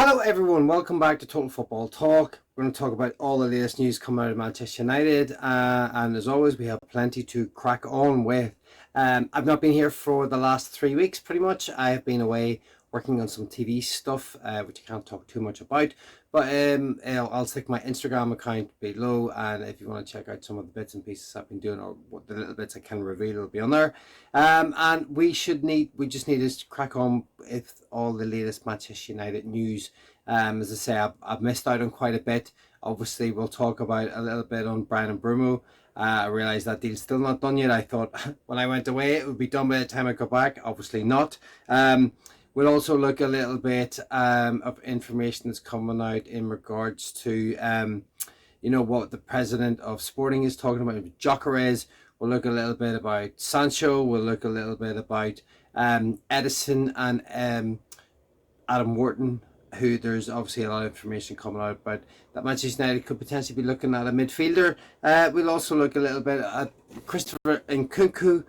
Hello everyone, welcome back to Total Football Talk. We're going to talk about all the latest news coming out of Manchester United, and as always we have plenty to crack on with. I've not been here for the last 3 weeks pretty much. I have been away working on some TV stuff, which I can't talk too much about, but I'll stick my Instagram account below, and if you want to check out some of the bits and pieces I've been doing, or what the little bits I can reveal, will be on there. And we just need to crack on with all the latest Manchester United news. As I say, I've missed out on quite a bit. Obviously, we'll talk about a little bit on Bryan Mbeumo. I realised that deal's still not done yet. I thought when I went away it would be done by the time I got back. Obviously not. We'll also look a little bit of information that's coming out in regards to what the president of Sporting is talking about, Gyökeres. We'll look a little bit about Sancho. We'll look a little bit about Ederson and Adam Wharton, who there's obviously a lot of information coming out about that Manchester United could potentially be looking at a midfielder. We'll also look a little bit at Christopher Nkunku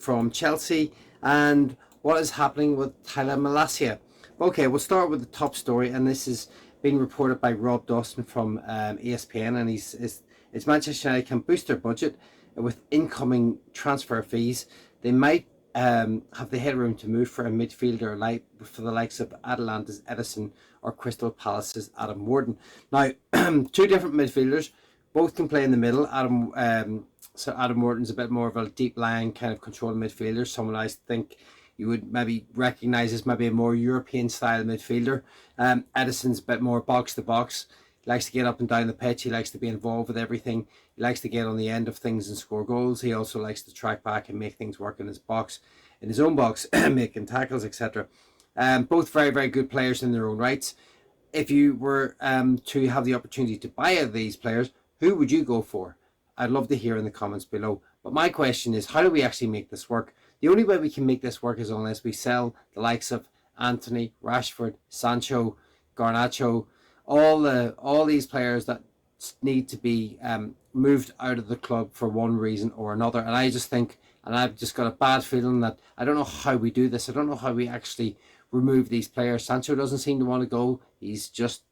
from Chelsea and what is happening with Tyler Malacia. Okay, we'll start with the top story, and this is being reported by Rob Dawson from ESPN, and it's Manchester United can boost their budget with incoming transfer fees. They might have the headroom to move for a midfielder for the likes of Atalanta's Ederson or Crystal Palace's Adam Wharton. Now, two different midfielders, both can play in the middle. Adam Wharton's a bit more of a deep line kind of controlling midfielder, someone I think you would maybe recognise as maybe a more European style midfielder. Ederson's a bit more box to box. He likes to get up and down the pitch. He likes to be involved with everything. He likes to get on the end of things and score goals. He also likes to track back and make things work in his own box, making tackles, etc. Both very, very good players in their own rights. If you were to have the opportunity to buy these players, who would you go for? I'd love to hear in the comments below. But my question is, how do we actually make this work? The only way we can make this work is unless we sell the likes of Anthony, Rashford, Sancho, Garnacho, all these players that need to be moved out of the club for one reason or another. And I just think, and I've just got a bad feeling that I don't know how we do this. I don't know how we actually remove these players. Sancho doesn't seem to want to go. He's just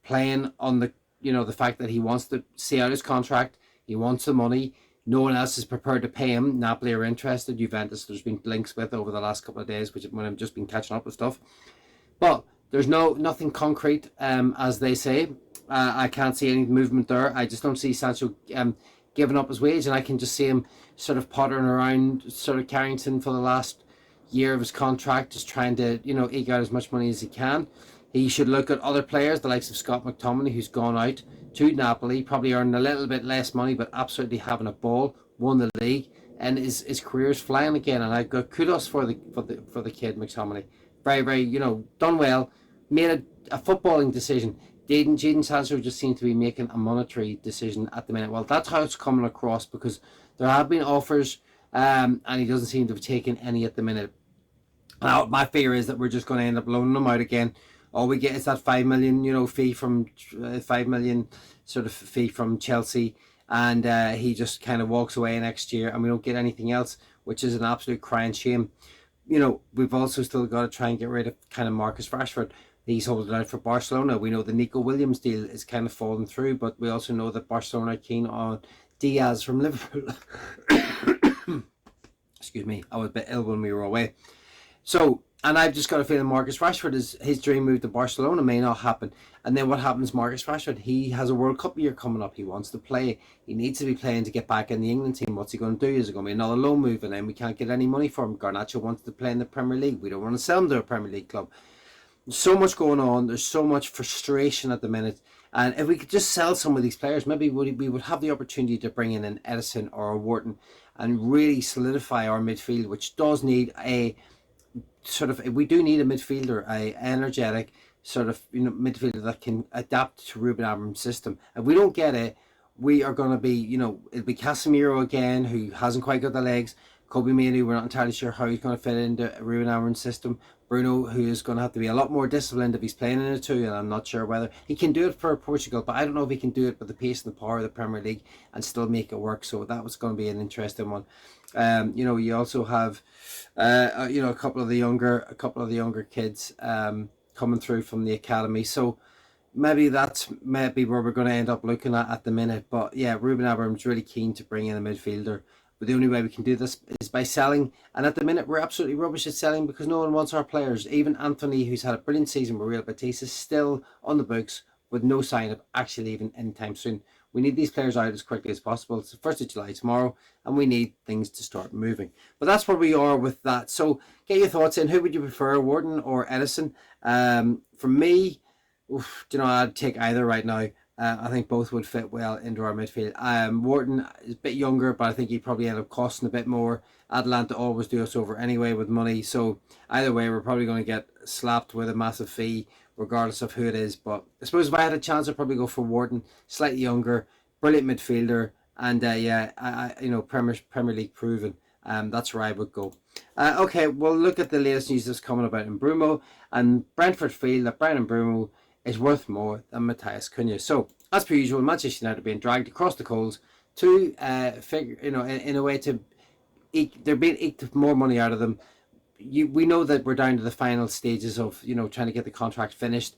playing on the fact that he wants to see out his contract. He wants the money. No one else is prepared to pay him. Napoli are interested. Juventus, there's been links with over the last couple of days, when I've just been catching up with stuff. But there's nothing concrete, as they say. I can't see any movement there. I just don't see Sancho giving up his wage, and I can just see him sort of pottering around sort of Carrington for the last year of his contract, just trying to eke out as much money as he can. He should look at other players, the likes of Scott McTominay, who's gone out to Napoli, probably earning a little bit less money, but absolutely having a ball, won the league, and his career is flying again. And I got kudos for the kid McTominay. Very, very, done well, made a footballing decision. Jadon Sancho just seemed to be making a monetary decision at the minute. Well, that's how it's coming across, because there have been offers, and he doesn't seem to have taken any at the minute. Now, my fear is that we're just going to end up loaning him out again. All we get is that 5 million, fee from 5 million sort of fee from Chelsea, and he just kind of walks away next year, and we don't get anything else, which is an absolute crying shame. We've also still got to try and get rid of kind of Marcus Rashford. He's holding out for Barcelona. We know the Nico Williams deal is kind of falling through, but we also know that Barcelona are keen on Diaz from Liverpool. Excuse me, I was a bit ill when we were away. So, and I've just got a feeling Marcus Rashford, his dream move to Barcelona may not happen. And then what happens, Marcus Rashford? He has a World Cup year coming up. He wants to play. He needs to be playing to get back in the England team. What's he going to do? Is it going to be another loan move? And then we can't get any money for him. Garnacho wants to play in the Premier League. We don't want to sell him to a Premier League club. There's so much going on. There's so much frustration at the minute. And if we could just sell some of these players, maybe we would have the opportunity to bring in an Ederson or a Wharton and really solidify our midfield, which does need we do need a midfielder, a energetic sort of midfielder that can adapt to Ruben Amorim's system. If we don't get it, we are going to be it'll be Casemiro again, who hasn't quite got the legs. Kobe Mainoo, we're not entirely sure how he's going to fit into Ruben Amorim's system. Bruno, who is going to have to be a lot more disciplined if he's playing in it too, and I'm not sure whether he can do it for Portugal, but I don't know if he can do it with the pace and the power of the Premier League and still make it work. So that was going to be an interesting one. You also have a couple of the younger kids coming through from the academy. So maybe that's maybe where we're going to end up looking at the minute. But yeah, Ruben Abraham's really keen to bring in a midfielder. But the only way we can do this is by selling. And at the minute, we're absolutely rubbish at selling because no one wants our players. Even Anthony, who's had a brilliant season with Real Betis, is still on the books with no sign of actually leaving anytime soon. We need these players out as quickly as possible. It's the 1st of July tomorrow, and we need things to start moving. But that's where we are with that. So get your thoughts in. Who would you prefer, Wharton or Ederson? For me, I'd take either right now. I think both would fit well into our midfield. Wharton is a bit younger, but I think he'd probably end up costing a bit more. Atalanta always do us over anyway with money, so either way, we're probably going to get slapped with a massive fee, regardless of who it is. But I suppose if I had a chance, I'd probably go for Wharton, slightly younger, brilliant midfielder, and Premier League proven. That's where I would go. Okay, we'll look at the latest news that's coming about Mbeumo, and Brentford feel that Bryan Mbeumo is worth more than Matheus Cunha. So, as per usual, Manchester United are being dragged across the coals to figure, in a way to they're being eked more money out of them. We know that we're down to the final stages of trying to get the contract finished.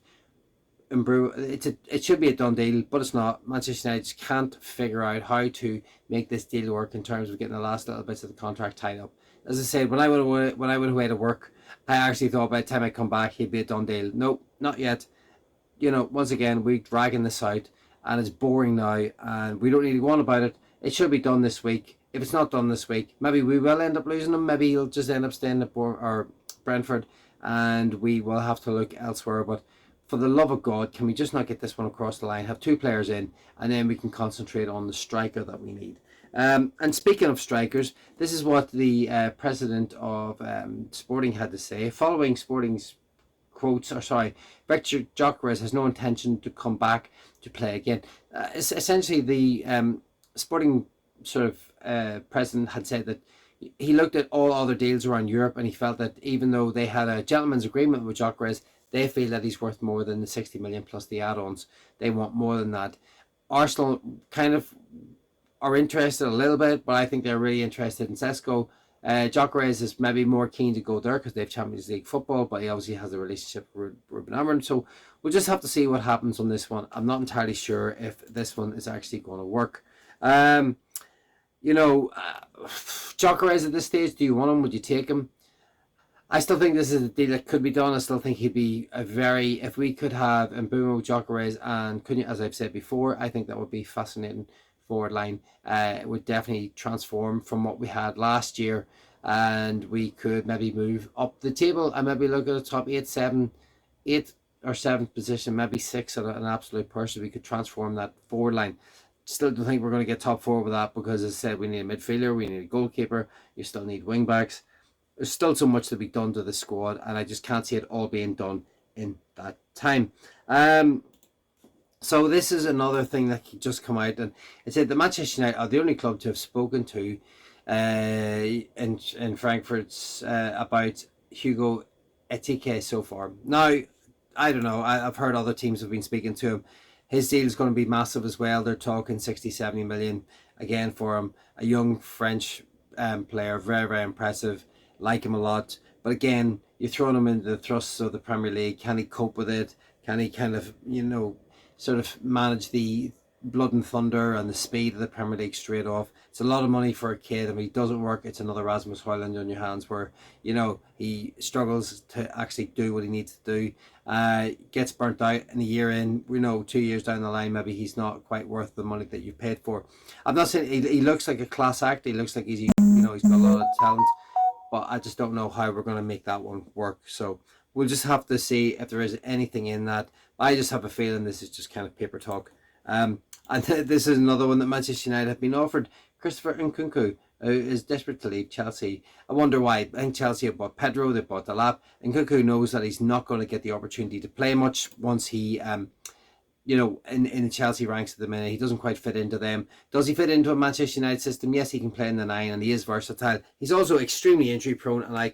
It should be a done deal, but it's not. Manchester United just can't figure out how to make this deal work in terms of getting the last little bits of the contract tied up. As I said, when I went away to work, I actually thought by the time I come back he'd be a done deal. Nope, not yet. Once again, we're dragging this out, and it's boring now, and we don't really want about it. It should be done this week. If it's not done this week, maybe we will end up losing him. Maybe he'll just end up staying at Brentford, and we will have to look elsewhere. But for the love of God, can we just not get this one across the line? Have 2 players in, and then we can concentrate on the striker that we need. And speaking of strikers, this is what the president of Sporting had to say following Sporting's Viktor Gyökeres has no intention to come back to play again. Essentially, the Sporting president had said that he looked at all other deals around Europe, and he felt that even though they had a gentleman's agreement with Gyökeres, they feel that he's worth more than the 60 million plus the add-ons. They want more than that. Arsenal kind of are interested a little bit, but I think they're really interested in Sesko. Gyökeres is maybe more keen to go there because they have Champions League football, but he obviously has a relationship with Ruben Amorim. So we'll just have to see what happens on this one. I'm not entirely sure if this one is actually going to work. Gyökeres at this stage, do you want him? Would you take him? I still think this is a deal that could be done. I still think he'd be if we could have Mbeumo, Gyökeres and Cunha, as I've said before, I think that would be fascinating forward line. It would definitely transform from what we had last year, and we could maybe move up the table and maybe look at a top 8 or 7th position, maybe 6 at an absolute push. We could transform that forward line. Still don't think we're going to get top 4 with that because, as I said, we need a midfielder, we need a goalkeeper, you still need wing backs. There's still so much to be done to the squad, and I just can't see it all being done in that time. So this is another thing that could just come out, and it said the Manchester United are the only club to have spoken to in Frankfurt about Hugo Ekitiké so far. Now, I don't know. I've heard other teams have been speaking to him. His deal is going to be massive as well. They're talking 60, 70 million again for him. A young French player, very, very impressive. Like him a lot. But again, you're throwing him into the thrusts of the Premier League. Can he cope with it? Can he kind of, sort of manage the blood and thunder and the speed of the Premier League straight off? It's a lot of money for a kid, and if he doesn't work, it's another Rasmus Højlund on your hands where, he struggles to actually do what he needs to do. Gets burnt out in a year in, 2 years down the line, maybe he's not quite worth the money that you paid for. I'm not saying he looks like a class act. He looks like he's got a lot of talent, but I just don't know how we're going to make that one work. So we'll just have to see if there is anything in that. I just have a feeling this is just kind of paper talk. And this is another one that Manchester United have been offered. Christopher Nkunku, who is desperate to leave Chelsea. I wonder why. I think Chelsea have bought Pedro, they bought Delap. Nkunku knows that he's not going to get the opportunity to play much once he in the Chelsea ranks at the minute. He doesn't quite fit into them. Does he fit into a Manchester United system? Yes, he can play in the 9 and he is versatile. He's also extremely injury prone, and I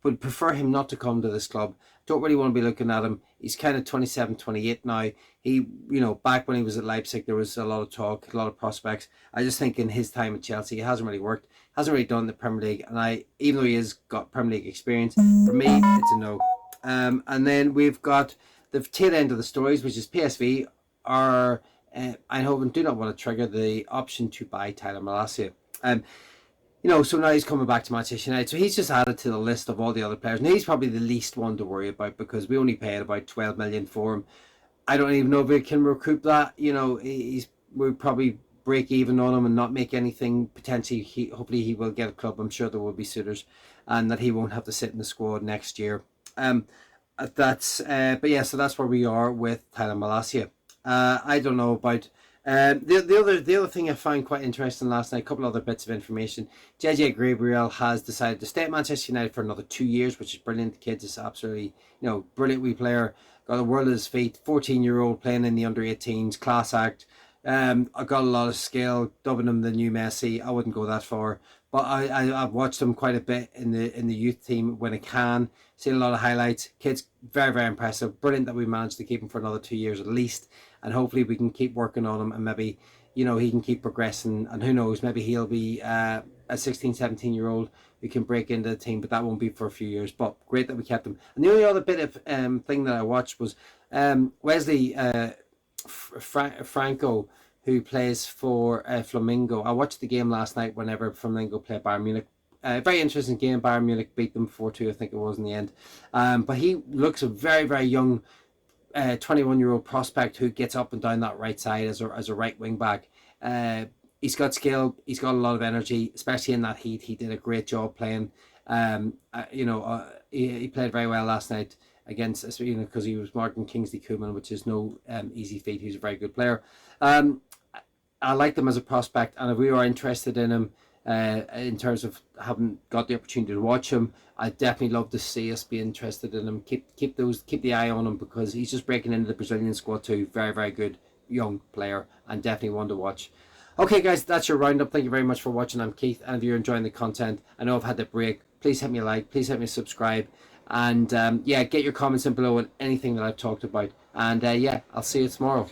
would prefer him not to come to this club. Don't really want to be looking at him. He's kind of 27, 28 now. He, back when he was at Leipzig, there was a lot of talk, a lot of prospects. I just think in his time at Chelsea, it hasn't really worked. Hasn't really done the Premier League. And even though he has got Premier League experience, for me, it's a no. And then we've got the tail end of the stories, which is PSV are Eindhoven do not want to trigger the option to buy Tyler Malacia. So now he's coming back to Manchester United. So he's just added to the list of all the other players. And he's probably the least one to worry about because we only paid about 12 million for him. I don't even know if we can recoup that. We'll probably break even on him and not make anything. Potentially, hopefully he will get a club. I'm sure there will be suitors, and that he won't have to sit in the squad next year. But yeah, so that's where we are with Tyler Malacia. I don't know about the other thing I found quite interesting last night. A couple other bits of information. JJ Gabriel has decided to stay at Manchester United for another 2 years, which is brilliant. The kid is absolutely brilliant wee player. Got the world at his feet. 14-year-old playing in the under-18s, class act. I got a lot of skill. Dubbing him the new Messi. I wouldn't go that far, but I've watched him quite a bit in the youth team when I can. Seen a lot of highlights. Kid's very, very impressive. Brilliant that we managed to keep him for another 2 years at least, and hopefully we can keep working on him and maybe he can keep progressing, and who knows, maybe he'll be a 16, 17-year-old who can break into the team, but that won't be for a few years. But great that we kept him. And the only other bit of thing that I watched was Wesley Franco, who plays for Flamengo. I watched the game last night whenever Flamengo played Bayern Munich. Very interesting game. Bayern Munich beat them 4-2, I think it was in the end. But he looks a very, very young 21-year-old prospect who gets up and down that right side as a right wing back. He's got skill. He's got a lot of energy, especially in that heat. He did a great job playing. He played very well last night against, because he was marking Kingsley Coman, which is no easy feat. He's a very good player. I like him as a prospect, and if we are interested in him, in terms of having got the opportunity to watch him, I'd definitely love to see us be interested in him. Keep the eye on him, because he's just breaking into the Brazilian squad too. Very, very good young player, and definitely one to watch. Okay, guys, that's your roundup. Thank you very much for watching. I'm Keith, and if you're enjoying the content, I know I've had the break. Please hit me a like. Please hit me a subscribe, and get your comments in below on anything that I've talked about. And I'll see you tomorrow.